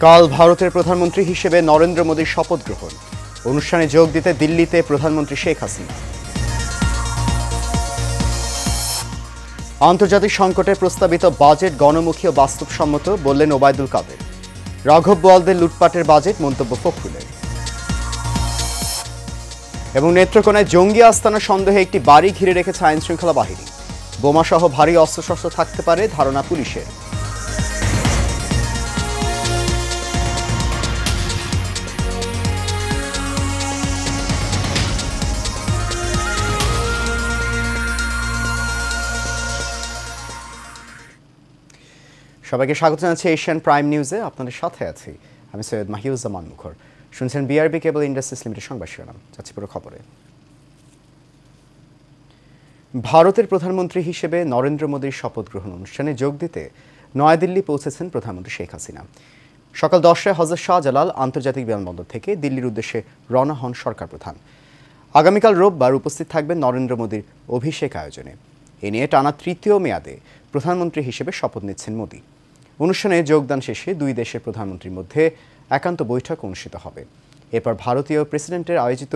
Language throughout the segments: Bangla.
কাল ভারতের প্রধানমন্ত্রী হিসেবে নরেন্দ্র মোদীর শপথ গ্রহণ। অনুষ্ঠানে যোগ দিতে দিল্লিতে প্রধানমন্ত্রী শেখ হাসিনা। আন্তর্জাতিক সংকটে প্রস্তাবিত বাজেট গণমুখী ও বাস্তবসম্মত বললেন ওবায়দুল কাদের। রাঘব বোয়ালদের লুটপাটের বাজেট মন্তব্য ফখরুলের। এবং নেত্রকোনায় জঙ্গি আস্তানা সন্দেহে একটি বাড়ি ঘিরে রেখেছে আইনশৃঙ্খলা বাহিনী। বোমাসহ ভারী অস্ত্রশস্ত্র থাকতে পারে ধারণা পুলিশের। সবাইকে স্বাগত জানাচ্ছি এশিয়ান প্রাইম নিউজে। আপনাদের সাথে আছি আমি সৈয়দ মাহিউজ্জামান মুখর। শুনছেন বিআরবি কেবল ইন্ডাস্ট্রিজ লিমিটেড সংবাদ শিরোনাম। যাচ্ছি পুরো খবরে। ভারতের প্রধানমন্ত্রী হিসেবে নরেন্দ্র মোদীর শপথ গ্রহণ অনুষ্ঠানে যোগ দিতে নয়াদিল্লি পৌঁছেছেন প্রধানমন্ত্রী শেখ হাসিনা। সকাল 10টায় হযরত শাহজালাল আন্তর্জাতিক বিমানবন্দর থেকে দিল্লির উদ্দেশ্যে রওনা হন সরকার প্রধান। আগামীকাল রোববার উপস্থিত থাকবেন নরেন্দ্র মোদীর অভিষেক আয়োজনে। এ নিয়ে টানা তৃতীয় মেয়াদে প্রধানমন্ত্রী হিসেবে শপথ নিচ্ছেন মোদী। অনুষ্ঠানে যোগদান শেষে দুই দেশের প্রধানমন্ত্রীর মধ্যে একান্ত বৈঠক অনুষ্ঠিত হবে। এরপর ভারতীয় প্রেসিডেন্টের আয়োজিত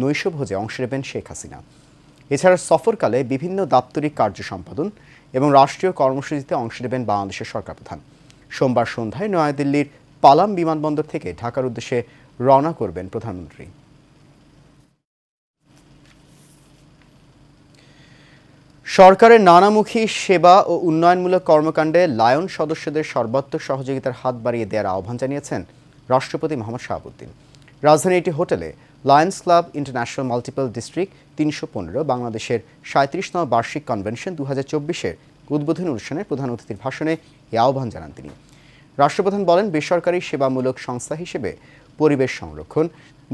নৈশভোজে অংশ নেবেন শেখ হাসিনা। এছাড়া সফরকালে বিভিন্ন দাপ্তরিক কার্য সম্পাদন এবং রাষ্ট্রীয় কর্মসূচিতে অংশ নেবেন বাংলাদেশের সরকার প্রধান। সোমবার সন্ধ্যায় নয়াদিল্লির পালাম বিমানবন্দর থেকে ঢাকার উদ্দেশ্যে রওনা করবেন প্রধানমন্ত্রী। সরকারের নানামুখী সেবা ও উন্নয়নমূলক কর্মকাণ্ডে লায়ন সদস্যদের সর্বাত্মক সহযোগিতার হাত বাড়িয়ে দেওয়ার আহ্বান জানিয়েছেন রাষ্ট্রপতি মোহাম্মদ শাহাবুদ্দিন। রাজধানীর একটি হোটেলে Lions club international multiple district ৩১৫ বাংলাদেশের ৩৭তম বার্ষিক কনভেনশন ২০২৪-এর উদ্বোধনী অনুষ্ঠানে প্রধান অতিথির ভাষণে এই আহ্বান জানান তিনি। রাষ্ট্রপ্রধান বলেন, বেসরকারি সেবামূলক সংস্থা হিসেবে পরিবেশ সংরক্ষণ,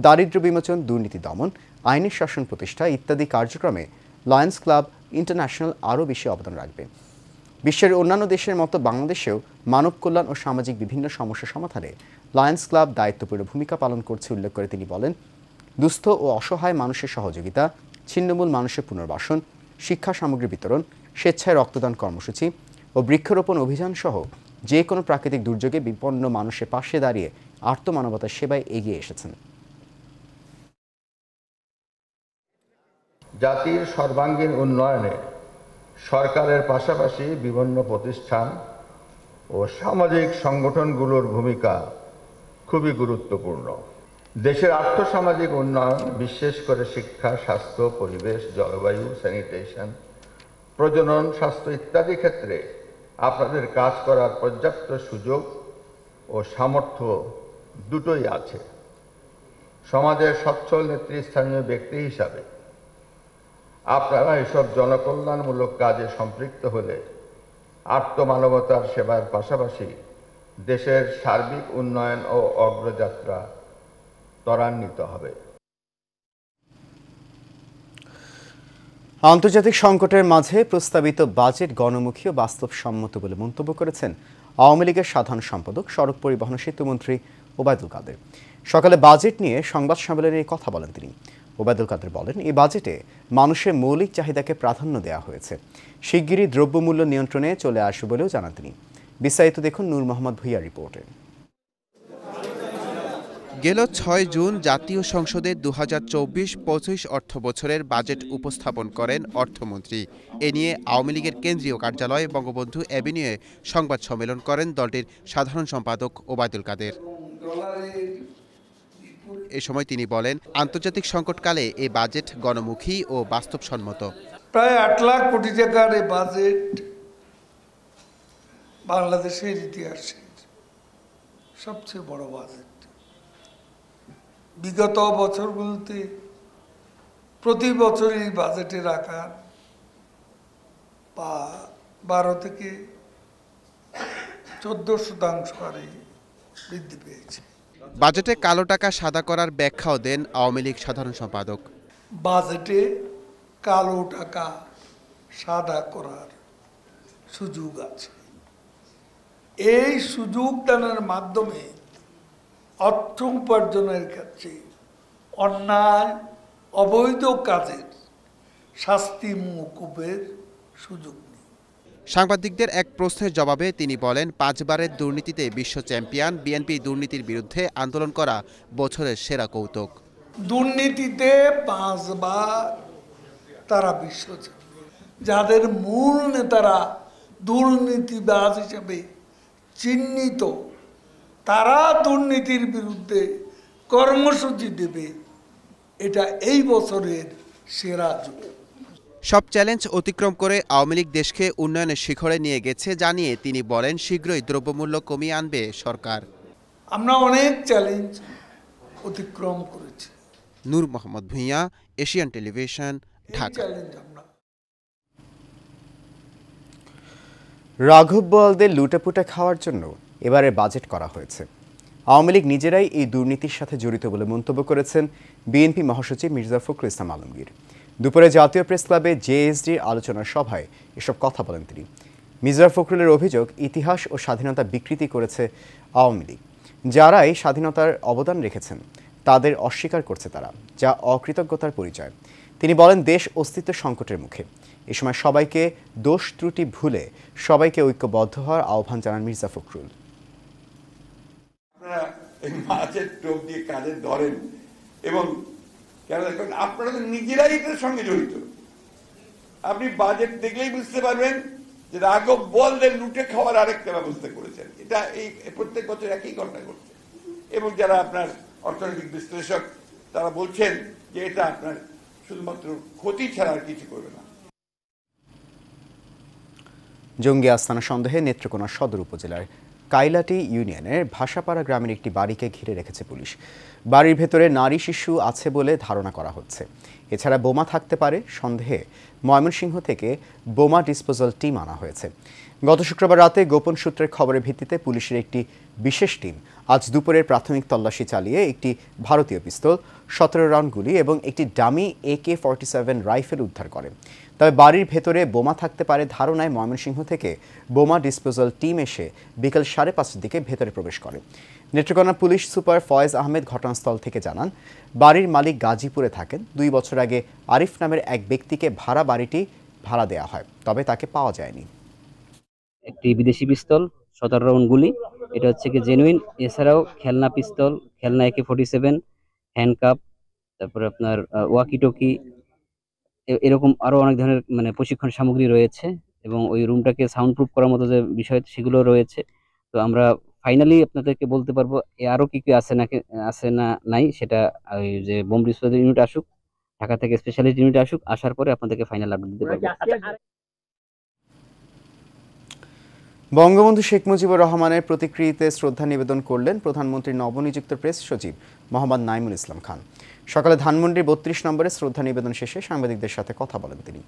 দারিদ্র্য বিমোচন, দুর্নীতি দমন, আইনের শাসন প্রতিষ্ঠা ইত্যাদি কার্যক্রমে লায়ন্স ক্লাব ইন্টারন্যাশনাল আরও বেশি অবদান রাখবে। বিশ্বের অন্যান্য দেশের মতো বাংলাদেশেও মানব কল্যাণ ও সামাজিক বিভিন্ন সমস্যা সমাধানে লায়ন্স ক্লাব দায়িত্বপূর্ণ ভূমিকা পালন করছে উল্লেখ করে তিনি বলেন, দুস্থ ও অসহায় মানুষের সহযোগিতা, ছিন্নমূল মানুষের পুনর্বাসন, শিক্ষা সামগ্রী বিতরণ, স্বেচ্ছায় রক্তদান কর্মসূচি ও বৃক্ষরোপণ অভিযান সহ যে কোনো প্রাকৃতিক দুর্যোগে বিপন্ন মানুষের পাশে দাঁড়িয়ে আর্তমানবতার সেবায় এগিয়ে এসেছেন। জাতির সর্বাঙ্গীন উন্নয়নে সরকারের পাশাপাশি বিভিন্ন প্রতিষ্ঠান ও সামাজিক সংগঠনগুলোর ভূমিকা খুবই গুরুত্বপূর্ণ। দেশের আর্থসামাজিক উন্নয়ন, বিশেষ করে শিক্ষা, স্বাস্থ্য, পরিবেশ, জলবায়ু, স্যানিটেশন, প্রজনন, স্বাস্থ্য ইত্যাদি ক্ষেত্রে আপনাদের কাজ করার পর্যাপ্ত সুযোগ ও সামর্থ্য দুটোই আছে। সমাজের সচ্ছল নেতৃস্থানীয় ব্যক্তি হিসাবে আপনারা এসব জনকল্যাণমূলক কাজে সম্পৃক্ত হলে আর্তমানবতার সেবার পাশাপাশি দেশের সার্বিক উন্নয়ন ও অগ্রযাত্রা ত্বরান্বিত হবে। আন্তর্জাতিক সংকটের মাঝে প্রস্তাবিত বাজেট গণমুখী ও বাস্তবসম্মত বলে মন্তব্য করেছেন আওয়ামী লীগের সাধারণ সম্পাদক, সড়ক পরিবহন ও সেতুমন্ত্রী ওবায়দুল কাদের। সকালে বাজেট নিয়ে সংবাদ সম্মেলনে এই কথা বলেন তিনি। ওবায়দুল কাদের বলেন, এই বাজেটে মানুষের মৌলিক চাহিদাকে প্রাধান্য দেওয়া হয়েছে। শিগগিরই দ্রব্যমূল্য নিয়ন্ত্রণে চলে আসবে বলেও জানান তিনি। বিস্তারিত দেখুন নূর মোহাম্মদ ভূঁইয়ার রিপোর্টে। গেল ৬ জুন জাতীয় সংসদে ২০২৪-২৫ অর্থ বছরের বাজেট উপস্থাপন করেন অর্থমন্ত্রী। এ নিয়ে আওয়ামী লীগের কেন্দ্রীয় কার্যালয়ে বঙ্গবন্ধু অ্যাভিনিউয়ে সংবাদ সম্মেলন করেন দলটির সাধারণ সম্পাদক ওবায়দুল কাদের। এ সময় তিনি বলেন, আন্তর্জাতিক সংকটকালে এই বাজেট গণমুখী ও বাস্তবসম্মত। প্রায় ৮ লাখ কোটি টাকার এই বাজেট বাংলাদেশের ইতিহাসে সবচেয়ে বড় বাজেট। বিগত বছরগুলোতে প্রতি বছর এই বাজেটের আকার 12 থেকে 14% হারে বৃদ্ধি পেয়েছে। বাজেটে কালো টাকা সাদা করার ব্যাখ্যাও দেন আওয়ামী লীগ সাধারণ সম্পাদক। বাজেটে কালো টাকা সাদা করার সুযোগ আছে। এই সুযোগ দানের মাধ্যমে অর্থ উপার্জনের ক্ষেত্রে অন্যায় অবৈধ কাজের শাস্তি মওকুফের সুযোগ নেই। সাংবাদিকদের এক প্রশ্নের জবাবে তিনি বলেন, 5 বারের দুর্নীতিতে বিশ্ব চ্যাম্পিয়ন বিএনপি দুর্নীতির বিরুদ্ধে আন্দোলন করা বছরের সেরা কৌতুক। দুর্নীতিতে 5 বার তারা বিশ্ব চ্যাম্পিয়ন। যাদের মূল নেতারা দুর্নীতিবাজ হিসেবে চিহ্নিত, তারা দুর্নীতির বিরুদ্ধে কর্মসূচি দেবে, এটা এই বছরের সেরা যুগ। সব চ্যালেঞ্জ অতিক্রম করে আওয়ামী লীগ দেশকে উন্নয়নের শিখরে নিয়ে গেছে জানিয়ে তিনি বলেন, শীঘ্রই দ্রব্যমূল্য কমিয়ে আনবে সরকার। আমরা অনেক চ্যালেঞ্জ অতিক্রম করেছি। নূর মোহাম্মদ ভূঁইয়া, এশিয়ান টেলিভিশন, ঢাকা। রাঘব বোয়ালদের লুটেপুটে খাওয়ার জন্য এবারে বাজেট করা হয়েছে। আওয়ামী লীগ নিজেরাই এই দুর্নীতির সাথে জড়িত বলে মন্তব্য করেছেন বিএনপি মহাসচিব মির্জা ফখরুল ইসলাম আলমগীর। দুপুরে জাতীয় প্রেস ক্লাবে জেএসডির আলোচনা সভায় এসব কথা বলেন তিনি। মির্জা ফখরুলের অভিযোগ, ইতিহাস ও স্বাধীনতা বিকৃতি করেছে আওয়ামী লীগ। যারাই স্বাধীনতার অবদান রেখেছেন তাদের অস্বীকার করছে তারা, যা অকৃতজ্ঞতার পরিচয়। তিনি বলেন, দেশ অস্তিত্ব সংকটের মুখে। এ সময় সবাইকে দোষ ত্রুটি ভুলে সবাইকে ঐক্যবদ্ধ হওয়ার আহ্বান জানান মির্জা ফখরুল। আপনারা এই মাছের টোপ দিয়ে কাজে ধরেন এবং কেন দেখবেন আপনারা তো নিজেরাই এটার সঙ্গে জড়িত। আপনি বাজেট দেখলেই বুঝতে পারবেন যে রাঘব বোয়ালদের লুটে খাওয়ার আরেকটা ব্যবস্থা করেছেন। এটা এই প্রত্যেক বছর একই ঘটনা ঘটছে এবং যারা আপনার অর্থনৈতিক বিশ্লেষক তারা বলছেন যে এটা আপনার শুধুমাত্র ক্ষতি ছাড়া আর কিছু করবে না। জঙ্গি আস্তানা সন্দেহে নেত্রকোনা সদর উপজেলার কাইলাটি ইউনিয়নের ভাষাপাড়া গ্রামের একটি বাড়িকে ঘিরে রেখেছে পুলিশ। বাড়ির ভেতরে নারী শিশু আছে বলে ধারণা করা হচ্ছে। এছাড়া বোমা থাকতে পারে সন্দেহে ময়মনসিংহ থেকে বোমা ডিসপোজাল টিম আনা হয়েছে। গত শুক্রবার রাতে গোপন সূত্রের খবরের ভিত্তিতে পুলিশের একটি বিশেষ টিম আজ দুপুরের প্রাথমিক তল্লাশি চালিয়ে একটি ভারতীয় পিস্তল, 17 রাউন্ড গুলি এবং একটি ডামি AK-47 রাইফেল উদ্ধার করে। তবে বাড়ির ভেতরে বোমা থাকতে পারে ধারণায় ময়মনসিংহ থেকে বোমা ডিসপোজাল টিম এসে বিকেল 5:30টার দিকে ভেতরে প্রবেশ করে। নেত্রকোনা পুলিশ সুপার ফয়েজ আহমেদ ঘটনাস্থল থেকে জানান, বাড়ির মালিক গাজীপুরে থাকেন। 2 বছর আগে আরিফ নামের এক ব্যক্তিকে বাড়িটি ভাড়া দেওয়া হয়, তবে তাকে পাওয়া যায়নি। একটি বিদেশি পিস্তল, 17 রাউন্ড গুলি, এটা হচ্ছে কি জেনুইন। এছাড়াও খেলনা পিস্তল, খেলনা AK-47, হ্যান্ডকাপ, তারপরে আপনার ওয়াকি টকি, এরকম আরো অনেক ধরনের মানে প্রশিক্ষণ সামগ্রী রয়েছে এবং ওই রুমটাকে সাউন্ড প্রুফ করার মতো যে বিষয় সেগুলো রয়েছে। তো আমরা ফাইনালি আপনাদেরকে বলতে পারবো আরো কি কি আছে না নাই, সেটা ওই যে বোম ডিসপোজাল ইউনিট আসুক, ঢাকা থেকে স্পেশালিস্ট ইউনিট আসুক, আসার পরে আপনাদেরকে ফাইনাল আপডেট দিতে পারবো। বঙ্গবন্ধু শেখ মুজিবুর রহমানের প্রতিকৃতিতে শ্রদ্ধা নিবেদন করলেন প্রধানমন্ত্রীর নবনিযুক্ত প্রেস সচিব মোহাম্মদ নাইমুল ইসলাম খান। সকালে ধানমন্ডির 32 নম্বরে শ্রদ্ধা নিবেদন শেষে সাংবাদিকদের সাথে কথা বলেন তিনি।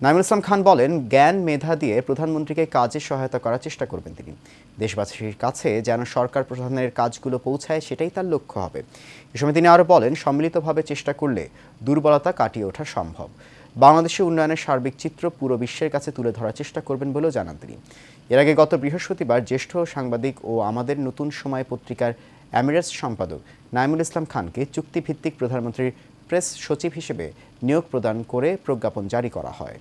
নাইমুল ইসলাম খান বলেন, জ্ঞান মেধা দিয়ে প্রধানমন্ত্রীকে কাজে সহায়তা করার চেষ্টা করবেন তিনি। দেশবাসীর কাছে যেন সরকার প্রধানের কাজগুলো পৌঁছায় সেটাই তার লক্ষ্য হবে। এ সময় তিনি আরও বলেন, সম্মিলিতভাবে চেষ্টা করলে দুর্বলতা কাটিয়ে ওঠা সম্ভব। বাংলাদেশের উন্নয়নের সার্বিক চিত্র পুরো বিশ্বের কাছে তুলে ধরার চেষ্টা করবেন বলেও জানান তিনি। এর আগে গত বৃহস্পতিবার জ্যেষ্ঠ সাংবাদিক ও আমাদের নতুন সময় পত্রিকার এমিরেটস সম্পাদক নাইমুল ইসলাম খানকে চুক্তিভিত্তিক প্রধানমন্ত্রীর প্রেস সচিব হিসেবে নিয়োগ প্রদান করে প্রজ্ঞাপন জারি করা হয়।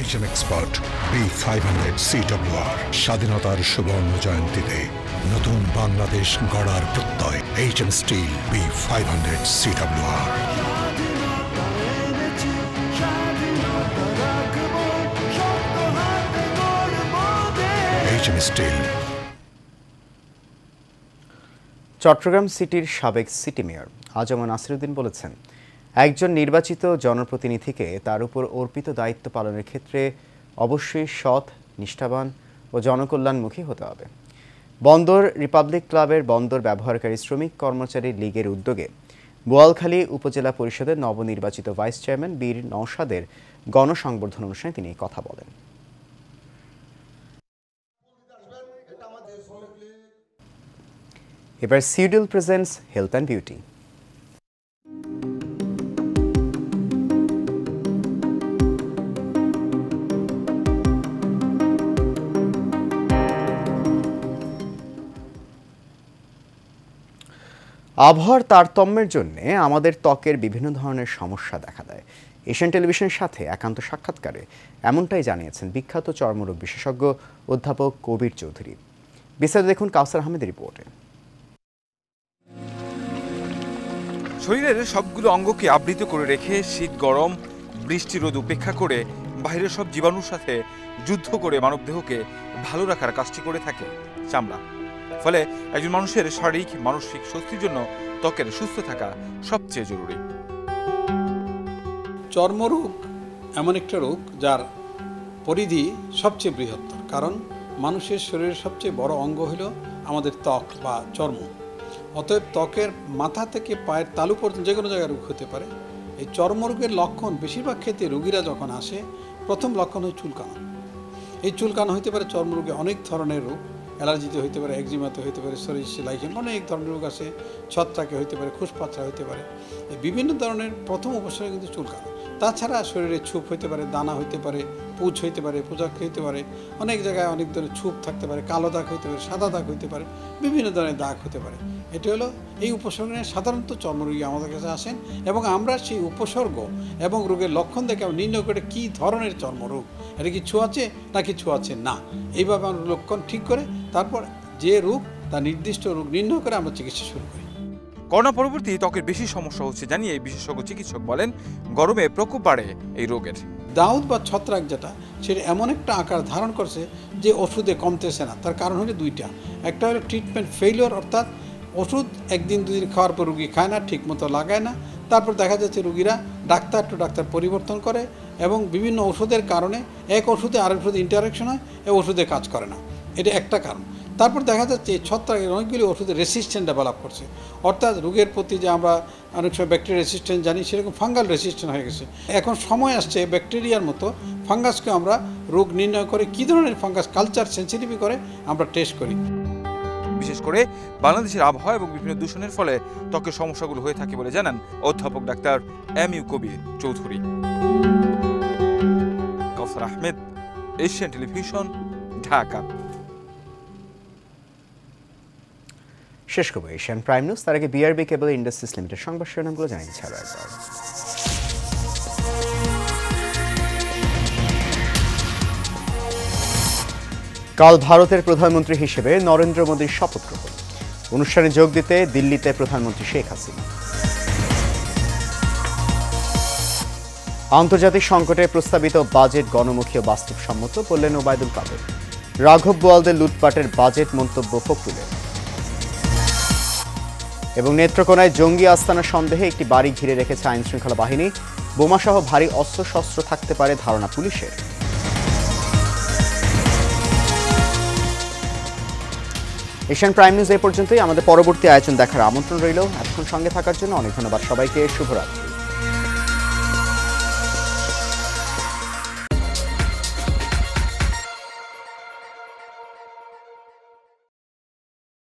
HM Expert B500 CWR স্বাধীনতার সুবর্ণ জয়ন্তীতে নতুন বাংলাদেশ গড়ার প্রত্যয়। HM Steel B500 CWR। HM Steel। Chittagong সিটির সাবেক সিটি মেয়র আজম নাসিরউদ্দিন বলেছেন, একজন নির্বাচিত জনপ্রতিনিধিকে তার উপর অর্পিত দায়িত্ব পালনের ক্ষেত্রে অবশ্যই সৎ, নিষ্ঠাবান ও জনকল্যাণমুখী হতে হবে। বন্দর রিপাবলিক ক্লাবের বন্দর ব্যবহারকারী শ্রমিক কর্মচারী লীগের উদ্যোগে বোয়ালখালী উপজেলা পরিষদের নবনির্বাচিত ভাইস চেয়ারম্যান বীর নওশাদের গণসংবর্ধনা অনুষ্ঠানে তিনি কথা বলেন। এবার সিউডল প্রেজেন্টস হেলথ অ্যান্ড বিউটি। আবহাওয়ার তারতম্যের জন্য আমাদের ত্বকের বিভিন্ন ধরনের সমস্যা দেখা দেয়। এশিয়ান টেলিভিশনের সাথে একান্ত সাক্ষাৎকারে এমনটাই জানিয়েছেন বিখ্যাত চর্মরোগ বিশেষজ্ঞ অধ্যাপক কবির চৌধুরী। বিস্তারিত দেখুন কাউসার আহমেদের রিপোর্টে। শরীরের সবগুলো অঙ্গকে আবৃত করে রেখে শীত গরম বৃষ্টি রোদ উপেক্ষা করে বাইরের সব জীবাণুর সাথে যুদ্ধ করে মানবদেহকে ভালো রাখার কাজটি করে থাকে চামড়া। ফলে একজন মানুষের শারীরিক মানসিক স্বস্তির জন্য ত্বকের সুস্থ থাকা সবচেয়ে জরুরি। চর্মরোগ এমন একটা রোগ যার পরিধি সবচেয়ে বৃহত্তর, কারণ মানুষের শরীরের সবচেয়ে বড় অঙ্গ হল আমাদের ত্বক বা চর্ম। অতএব ত্বকের মাথা থেকে পায়ের তালু পর্যন্ত যে কোনো জায়গায় রোগ হতে পারে। এই চর্মরোগের লক্ষণ বেশিরভাগ ক্ষেত্রে রোগীরা যখন আসে প্রথম লক্ষণ হয় চুলকানো। এই চুলকানো হতে পারে চর্মরোগে অনেক ধরনের রোগ, অ্যালার্জিতে হইতে পারে, একজিমাতে হইতে পারে, সরিষা লাইকেন অনেক ধরনের রোগ আছে, ছত্রাকে হইতে পারে, খুশপাত্রা হইতে পারে। এই বিভিন্ন ধরনের প্রথম উপসর্গ কিন্তু চুলকানো। তাছাড়া শরীরে ছুপ হইতে পারে, দানা হইতে পারে, পুঁজ হইতে পারে, পোজাক হইতে পারে, অনেক জায়গায় অনেক ধরনের ছুপ থাকতে পারে, কালো দাগ হইতে পারে, সাদা দাগ হইতে পারে, বিভিন্ন ধরনের দাগ হতে পারে। এটি হলো এই উপসর্গ নিয়ে সাধারণত চর্মরোগী আমাদের কাছে আসেন এবং আমরা সেই উপসর্গ এবং রোগের লক্ষণ দেখে আমরা নির্ণয় করে কী ধরনের চর্মরোগ, এটা কি ছোঁয়াচে নাকি ছোঁয়াচে না, এইভাবে আমরা লক্ষণ ঠিক করে তারপর যে রোগ তার নির্দিষ্ট রোগ নির্ণয় করে আমরা চিকিৎসা শুরু করি। করোনা পরবর্তী ত্বকের বেশি সমস্যা হচ্ছে জানিয়ে বিশেষজ্ঞ চিকিৎসক বলেন, গরমে প্রকোপ বাড়ে এই রোগের। দাউদ বা ছত্রাক যেটা, সেটা এমন একটা আকার ধারণ করছে যে ওষুধে কমতেছে না। তার কারণ হলো দুইটা। একটা হলো ট্রিটমেন্ট ফেইলিওর, অর্থাৎ ওষুধ একদিন দুদিন খাওয়ার পর রুগী খায় না, ঠিক মতো লাগায় না। তারপর দেখা যাচ্ছে রুগীরা ডাক্তার টু ডাক্তার পরিবর্তন করে এবং বিভিন্ন ওষুধের কারণে এক ওষুধে আরেক ওষুধে ইন্টারাকশন হয়, এই ওষুধে কাজ করে না। এটা একটা কারণ। তারপর দেখা যাচ্ছে এই ছত্রাকের অনেকগুলি ওষুধের রেসিস্ট্যান্ট ডেভেলপ করছে, অর্থাৎ রোগের প্রতি যে আমরা অনেক সময় ব্যাকটেরিয়া রেসিস্ট্যান্ট জানি, সেরকম ফাঙ্গাল রেসিস্ট্যান্ট হয়ে গেছে। এখন সময় আসছে ব্যাকটেরিয়ার মতো ফাঙ্গাসকে আমরা রোগ নির্ণয় করে কী ধরনের ফাঙ্গাস কালচার সেন্সিটিভ করে আমরা টেস্ট করি। বিশেষ করে বাংলাদেশের আবহাওয়া এবং বিভিন্ন দূষণের ফলে ত্বকের সমস্যাগুলো হয়ে থাকে বলে জানান অধ্যাপক ডাক্তার এম.ইউ. কবির চৌধুরী। কাউসার আহমেদ, এশিয়ান টেলিভিশন, ঢাকা। শেষ করবো এশিয়ান প্রাইম নিউজ। তার আগে বিআরবি কেবল ইন্ডাস্ট্রিজ লিমিটেড সংবাদ শিরোনামগুলো জানিয়ে দিচ্ছি আরো একবার। কাল ভারতের প্রধানমন্ত্রী হিসেবে নরেন্দ্র মোদীর শপথ গ্রহণ। অনুষ্ঠানে যোগ দিতে দিল্লিতে প্রধানমন্ত্রী শেখ হাসিনা। আন্তর্জাতিক সংকটে প্রস্তাবিত বাজেট গণমুখী ও বাস্তবসম্মত বললেন ওবায়দুল কাদের। রাঘব বোয়ালদের লুটপাটের বাজেট মন্তব্য ফখরুলের। এবং নেত্রকোনায় জঙ্গি আস্তানা সন্দেহে একটি বাড়ি ঘিরে রেখেছে আইনশৃঙ্খলা বাহিনী। বোমাসহ ভারী অস্ত্রশস্ত্র থাকতে পারে ধারণা পুলিশের। এশিয়ান প্রাইম নিউজ এই পর্যন্তই। আমাদের পরবর্তী আয়োজন দেখার আমন্ত্রণ রইল। এতক্ষণ সঙ্গে থাকার জন্য অনেক ধন্যবাদ সবাইকে। শুভরাত্রি।